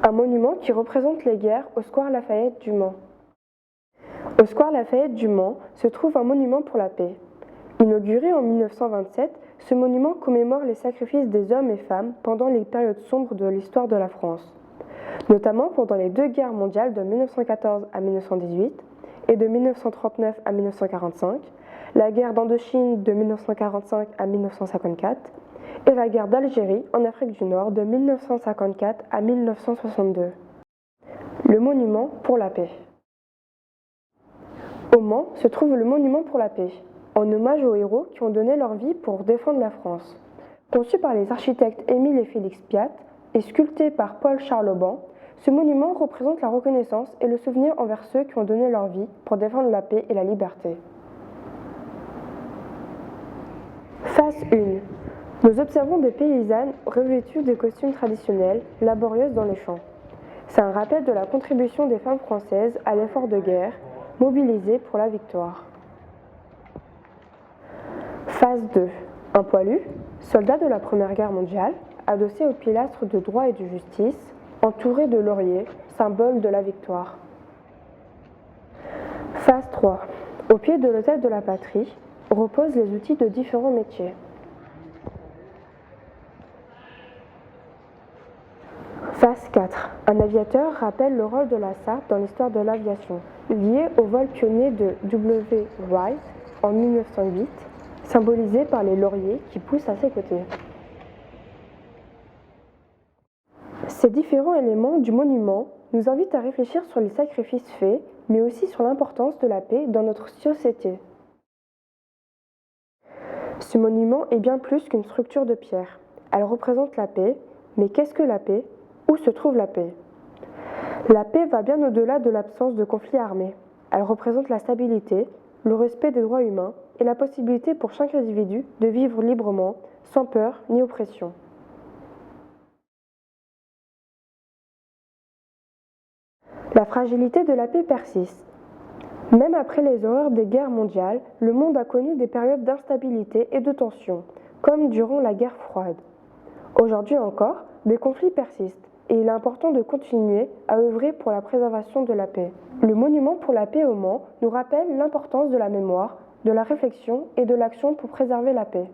Un monument qui représente les guerres au square Lafayette du Mans. Au square Lafayette du Mans se trouve un monument pour la paix. Inauguré en 1927, ce monument commémore les sacrifices des hommes et femmes pendant les périodes sombres de l'histoire de la France, notamment pendant les deux guerres mondiales de 1914 à 1918 et de 1939 à 1945, la guerre d'Indochine de 1945 à 1954 et la guerre d'Algérie en Afrique du Nord de 1954 à 1962. Le monument pour la paix. Au Mans se trouve le monument pour la paix, en hommage aux héros qui ont donné leur vie pour défendre la France. Conçu par les architectes Émile et Félix Piat et sculpté par Paul-Charles Auban, ce monument représente la reconnaissance et le souvenir envers ceux qui ont donné leur vie pour défendre la paix et la liberté. Phase 1. Nous observons des paysannes revêtues des costumes traditionnels, laborieuses dans les champs. C'est un rappel de la contribution des femmes françaises à l'effort de guerre, mobilisées pour la victoire. Phase 2. Un poilu, soldat de la Première Guerre mondiale, adossé au pilastre de droit et de justice, entouré de lauriers, symbole de la victoire. Phase 3. Au pied de l'autel de la patrie, reposent les outils de différents métiers. Phase 4. Un aviateur rappelle le rôle de la SAR dans l'histoire de l'aviation, lié au vol pionnier de W. Wright en 1908, symbolisé par les lauriers qui poussent à ses côtés. Ces différents éléments du monument nous invitent à réfléchir sur les sacrifices faits, mais aussi sur l'importance de la paix dans notre société. Ce monument est bien plus qu'une structure de pierre. Elle représente la paix, mais qu'est-ce que la paix ? Où se trouve la paix ? La paix va bien au-delà de l'absence de conflits armés. Elle représente la stabilité, le respect des droits humains et la possibilité pour chaque individu de vivre librement, sans peur ni oppression. La fragilité de la paix persiste. Même après les horreurs des guerres mondiales, le monde a connu des périodes d'instabilité et de tension, comme durant la guerre froide. Aujourd'hui encore, des conflits persistent et il est important de continuer à œuvrer pour la préservation de la paix. Le monument pour la paix au Mans nous rappelle l'importance de la mémoire, de la réflexion et de l'action pour préserver la paix.